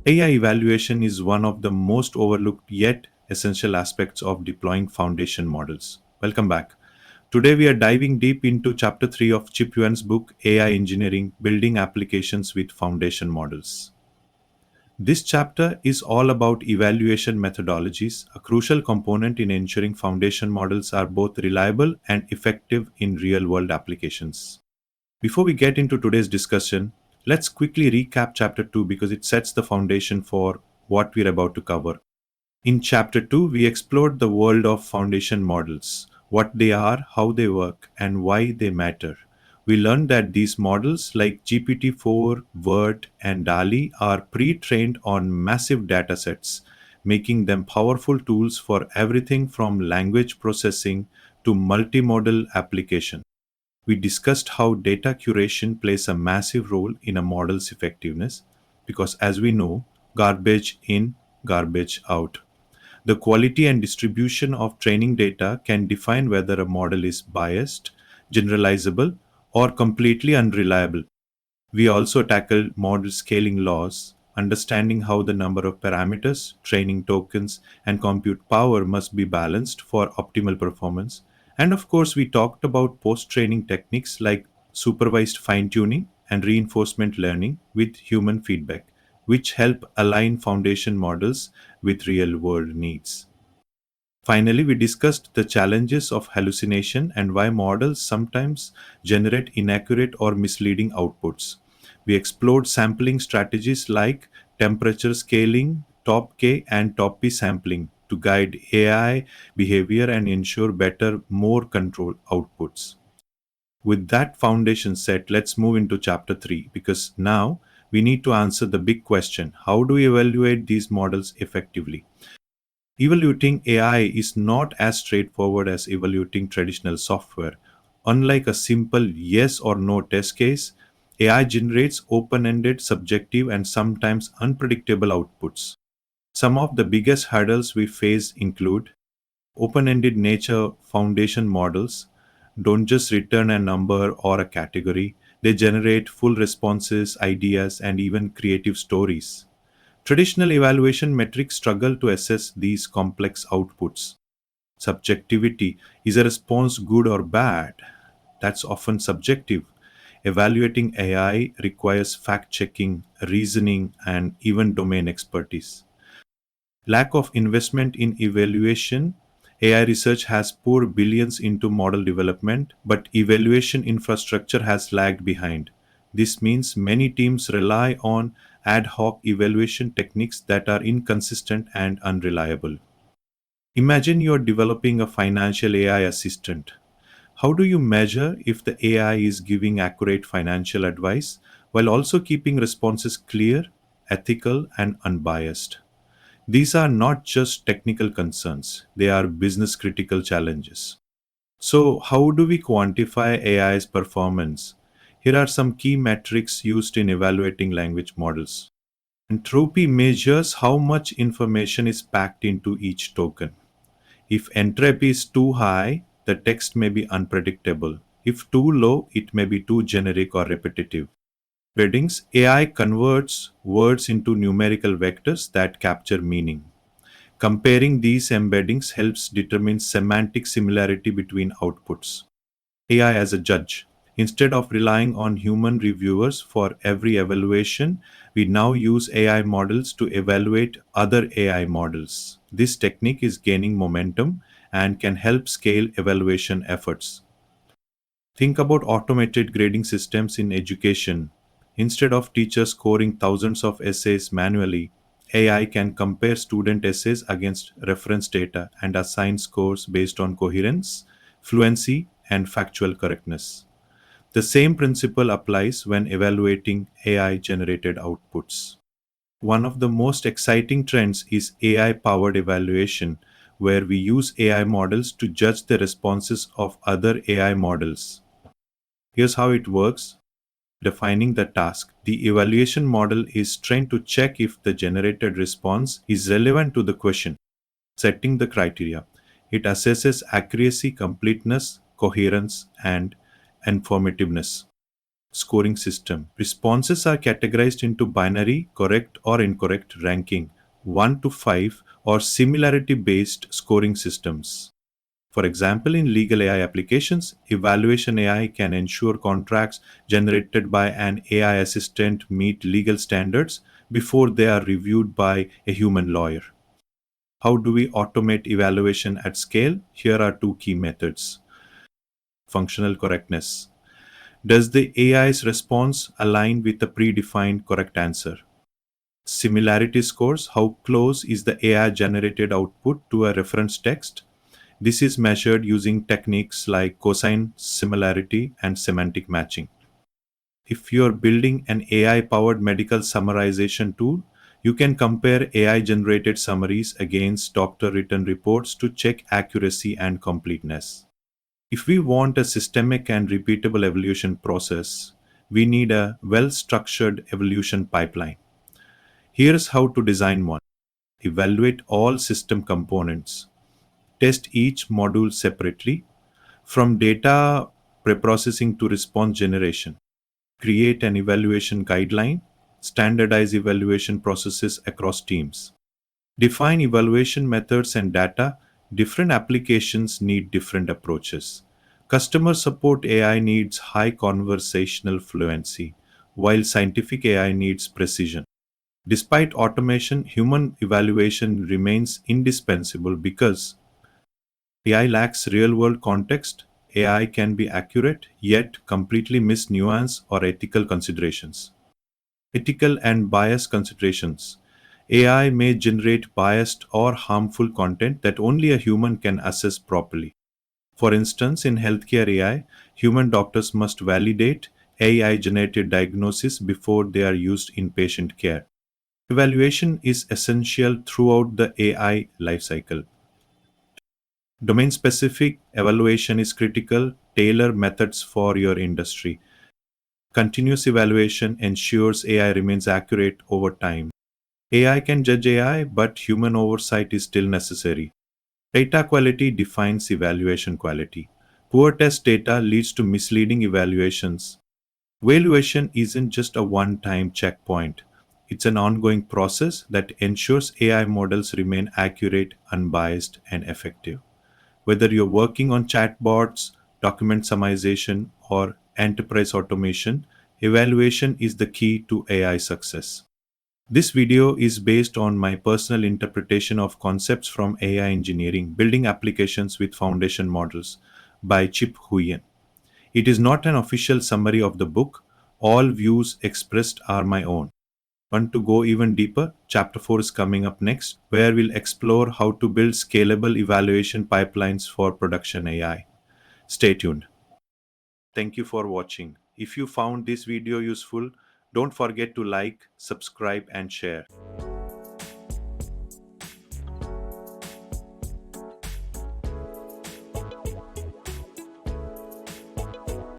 AI evaluation is one of the most overlooked yet essential aspects of deploying foundation models. Welcome back. Today we are diving deep into chapter 3 of Chip Huyen's book AI Engineering: Building Applications with Foundation Models. This chapter is all about evaluation methodologies, a crucial component in ensuring foundation models are both reliable and effective in real-world applications. Before we get into today's discussion, let's quickly recap Chapter 2 because it sets the foundation for what we're about to cover. In Chapter 2, we explored the world of foundation models, what they are, how they work, and why they matter. We learned that these models like GPT-4, WERT, and DALI are pre-trained on massive datasets, making them powerful tools for everything from language processing to multimodal application. We discussed how data curation plays a massive role in a model's effectiveness because, as we know, garbage in, garbage out. The quality and distribution of training data can define whether a model is biased, generalizable, or completely unreliable. We also tackled model scaling laws, understanding how the number of parameters, training tokens, and compute power must be balanced for optimal performance. And of course, we talked about post-training techniques like supervised fine-tuning and reinforcement learning with human feedback, which help align foundation models with real-world needs. Finally, we discussed the challenges of hallucination and why models sometimes generate inaccurate or misleading outputs. We explored sampling strategies like temperature scaling, top K, and top P sampling to guide AI behavior and ensure better, more controlled outputs. With that foundation set, let's move into chapter 3 because now we need to answer the big question: how do we evaluate these models effectively? Evaluating AI is not as straightforward as evaluating traditional software. Unlike a simple yes or no test case, AI generates open-ended, subjective, and sometimes unpredictable outputs. Some of the biggest hurdles we face include open-ended nature. Foundation models don't just return a number or a category, they generate full responses, ideas, and even creative stories. Traditional evaluation metrics struggle to assess these complex outputs. Subjectivity: is a response good or bad? That's often subjective. Evaluating AI requires fact checking, reasoning, and even domain expertise. Lack of investment in evaluation: AI research has poured billions into model development, but evaluation infrastructure has lagged behind. This means many teams rely on ad hoc evaluation techniques that are inconsistent and unreliable. Imagine you're developing a financial AI assistant. How do you measure if the AI is giving accurate financial advice while also keeping responses clear, ethical, and unbiased? These are not just technical concerns, they are business critical challenges. So, how do we quantify AI's performance? Here are some key metrics used in evaluating language models. Entropy measures how much information is packed into each token. If entropy is too high, the text may be unpredictable. If too low, it may be too generic or repetitive. Embeddings: AI converts words into numerical vectors that capture meaning. Comparing these embeddings helps determine semantic similarity between outputs. AI as a judge: instead of relying on human reviewers for every evaluation, we now use AI models to evaluate other AI models. This technique is gaining momentum and can help scale evaluation efforts. Think about automated grading systems in education. Instead of teachers scoring thousands of essays manually, AI can compare student essays against reference data and assign scores based on coherence, fluency, and factual correctness. The same principle applies when evaluating AI-generated outputs. One of the most exciting trends is AI-powered evaluation, where we use AI models to judge the responses of other AI models. Here's how it works. Defining the task: the evaluation model is trained to check if the generated response is relevant to the question. Setting the criteria: it assesses accuracy, completeness, coherence, and informativeness. scoring system. Responses are categorized into binary, correct or incorrect ranking, 1 to 5, or similarity-based scoring systems. For example, in legal AI applications, evaluation AI can ensure contracts generated by an AI assistant meet legal standards before they are reviewed by a human lawyer. How do we automate evaluation at scale? Here are two key methods. Functional correctness. Does the AI's response align with the predefined correct answer? Similarity scores. How close is the AI generated output to a reference text? This is measured using techniques like cosine similarity and semantic matching. If you're building an AI-powered medical summarization tool, you can compare AI-generated summaries against doctor-written reports to check accuracy and completeness. If we want a systemic and repeatable evolution process, we need a well-structured evolution pipeline. Here's how to design one. Evaluate all system components. Test each module separately, from data preprocessing to response generation. Create an evaluation guideline. Standardize evaluation processes across teams. Define evaluation methods and data. Different applications need different approaches. Customer support AI needs high conversational fluency, while scientific AI needs precision. Despite automation, human evaluation remains indispensable because AI lacks real-world context. AI can be accurate, yet completely miss nuance or ethical considerations. Ethical and bias considerations. AI may generate biased or harmful content that only a human can assess properly. For instance, in healthcare AI, human doctors must validate AI-generated diagnoses before they are used in patient care. Evaluation is essential throughout the AI lifecycle. Domain-specific evaluation is critical. Tailor methods for your industry. Continuous evaluation ensures AI remains accurate over time. AI can judge AI, but human oversight is still necessary. Data quality defines evaluation quality. Poor test data leads to misleading evaluations. Evaluation isn't just a one-time checkpoint. It's an ongoing process that ensures AI models remain accurate, unbiased, and effective. Whether you're working on chatbots, document summarization, or enterprise automation, evaluation is the key to AI success. This video is based on my personal interpretation of concepts from AI engineering, building applications with foundation models by Chip Huyen. It is not an official summary of the book. All views expressed are my own. Want to go even deeper? Chapter 4 is coming up next, where we'll explore how to build scalable evaluation pipelines for production AI. Stay tuned. Thank you for watching. If you found this video useful, don't forget to like, subscribe, and share.